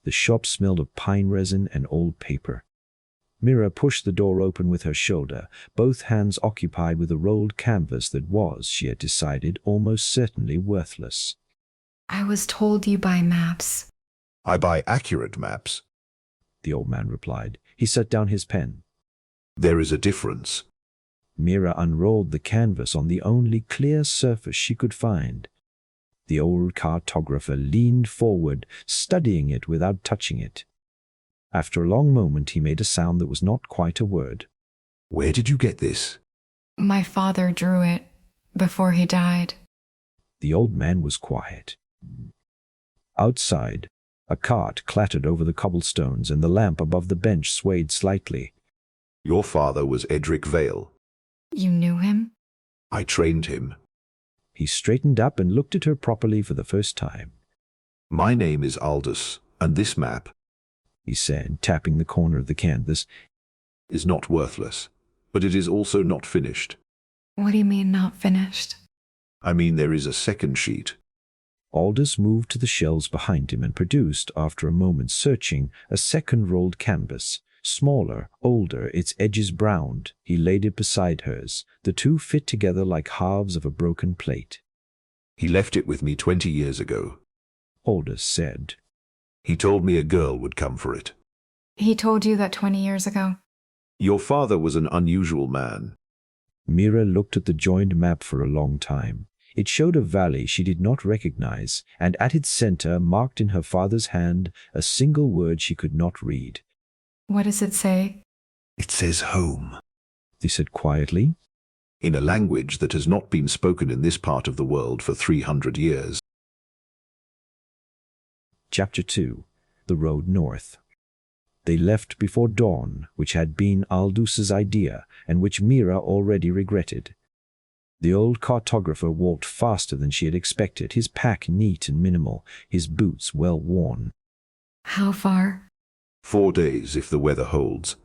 The shop smelled of pine resin and old paper. Mira pushed the door open with her shoulder, both hands occupied with a rolled canvas that was, she had decided, almost certainly worthless. I was told you buy maps. I buy accurate maps. The old man replied. He set down his pen. There is a difference. Mira unrolled the canvas on the only clear surface she could find. The old cartographer leaned forward, studying it without touching it. After a long moment he made a sound that was not quite a word. Where did you get this? My father drew it before he died. The old man was quiet. Outside, a cart clattered over the cobblestones and the lamp above the bench swayed slightly. Your father was Edric Vale. You knew him? I trained him. He straightened up and looked at her properly for the first time. My name is Aldous, and this map, he said, tapping the corner of the canvas, is not worthless, but it is also not finished. What do you mean not finished? I mean there is a second sheet. Aldous moved to the shelves behind him and produced, after a moment's searching, a second rolled canvas. Smaller, older, its edges browned. He laid it beside hers. The two fit together like halves of a broken plate. He left it with me 20 years ago. Aldous said. He told me a girl would come for it. He told you that 20 years ago? Your father was an unusual man. Mira looked at the joined map for a long time. It showed a valley she did not recognize, and at its center, marked in her father's hand, a single word she could not read. What does it say? It says home, he said quietly, in a language that has not been spoken in this part of the world for 300 years. Chapter 2. The Road North. They left before dawn, which had been Aldous's idea, and which Mira already regretted. The old cartographer walked faster than she had expected, his pack neat and minimal, his boots well worn. How far? 4 days if the weather holds.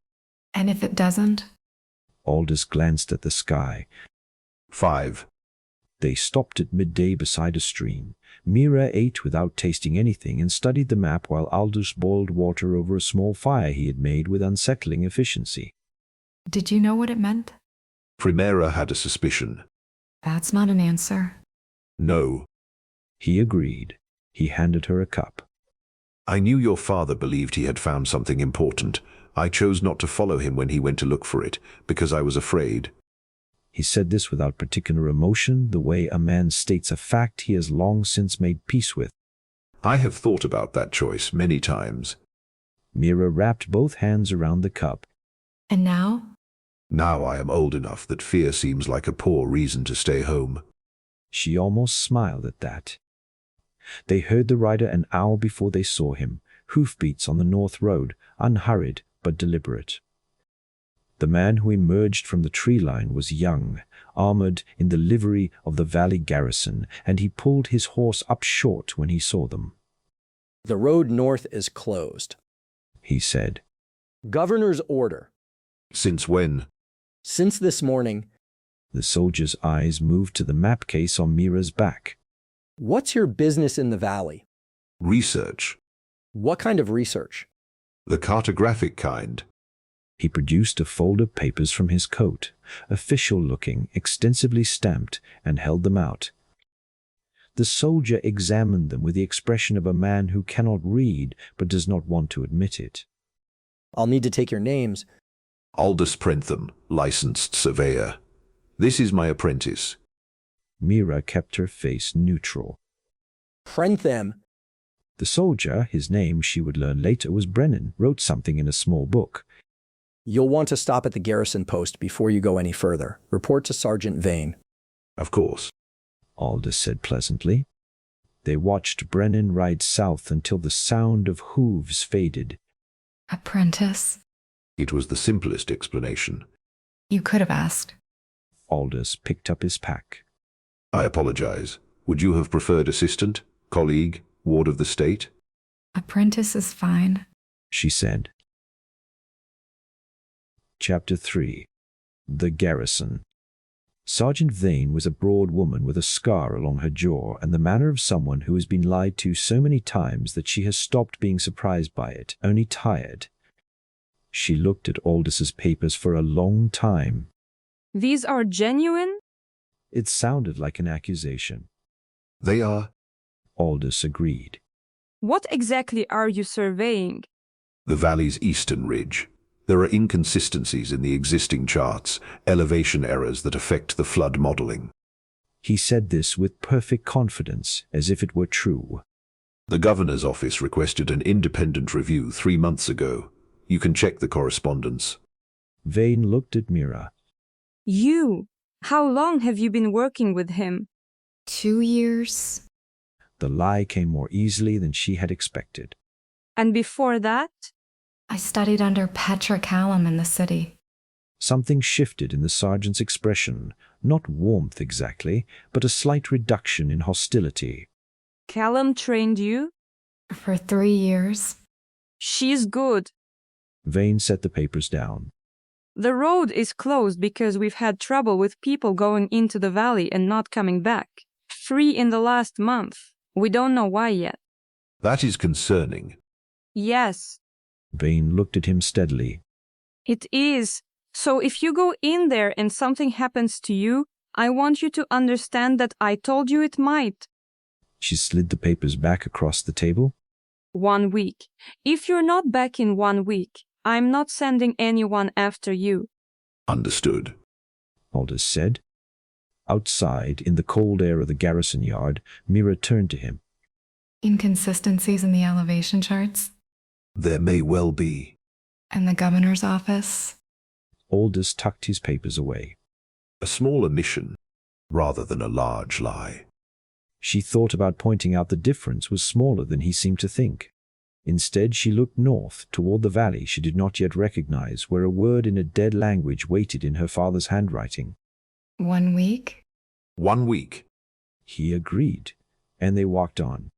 And if it doesn't? Aldous glanced at the sky. 5. They stopped at midday beside a stream. Mira ate without tasting anything and studied the map while Aldous boiled water over a small fire he had made with unsettling efficiency. Did you know what it meant? Primera had a suspicion. That's not an answer. No. He agreed. He handed her a cup. I knew your father believed he had found something important. I chose not to follow him when he went to look for it, because I was afraid. He said this without particular emotion, the way a man states a fact he has long since made peace with. I have thought about that choice many times. Mira wrapped both hands around the cup. And now? Now I am old enough that fear seems like a poor reason to stay home. She almost smiled at that. They heard the rider an hour before they saw him, hoofbeats on the north road, unhurried but deliberate. The man who emerged from the tree line was young, armored in the livery of the valley garrison, and he pulled his horse up short when he saw them. The road north is closed, he said. Governor's order. Since when? Since this morning. The soldier's eyes moved to the map case on Mira's back. What's your business in the valley? Research. What kind of research? The cartographic kind. He produced a fold of papers from his coat, official-looking, extensively stamped, and held them out. The soldier examined them with the expression of a man who cannot read but does not want to admit it. I'll need to take your names. Aldous Prentham, licensed surveyor. This is my apprentice. Mira kept her face neutral. Prentham. The soldier, his name she would learn later was Brennan, wrote something in a small book. You'll want to stop at the garrison post before you go any further. Report to Sergeant Vane. Of course. Aldous said pleasantly. They watched Brennan ride south until the sound of hooves faded. Apprentice? It was the simplest explanation. You could have asked. Aldous picked up his pack. I apologize. Would you have preferred assistant, colleague, ward of the state? Apprentice is fine, she said. Chapter 3. The Garrison. Sergeant Vane was a broad woman with a scar along her jaw and the manner of someone who has been lied to so many times that she has stopped being surprised by it, only tired. She looked at Aldous' papers for a long time. These are genuine? It sounded like an accusation. They are Aldous agreed. What exactly are you surveying? the valley's eastern ridge. There are inconsistencies in the existing charts, elevation errors that affect the flood modeling. He said this with perfect confidence, as if it were true. The governor's office requested an independent review 3 months ago. You can check the correspondence. Vane looked at Mira. You? How long have you been working with him? 2 years. The lie came more easily than she had expected. And before that? I studied under Petra Callum in the city. Something shifted in the sergeant's expression, not warmth exactly, but a slight reduction in hostility. Callum trained you? For 3 years. She's good. Vane set the papers down. The road is closed because we've had trouble with people going into the valley and not coming back. 3 in the last month. We don't know why yet. That is concerning. Yes, Vane looked at him steadily. it is. So if you go in there and something happens to you, I want you to understand that I told you it might. She slid the papers back across the table. 1 week. If you're not back in 1 week, I'm not sending anyone after you. Understood. Aldous said. Outside, in the cold air of the garrison yard, Mira turned to him. Inconsistencies in the elevation charts. There may well be. And the governor's office. Aldous tucked his papers away. A small omission, rather than a large lie. She thought about pointing out the difference was smaller than he seemed to think. Instead, she looked north, toward the valley she did not yet recognize, where a word in a dead language waited in her father's handwriting. 1 week. 1 week. He agreed, and they walked on.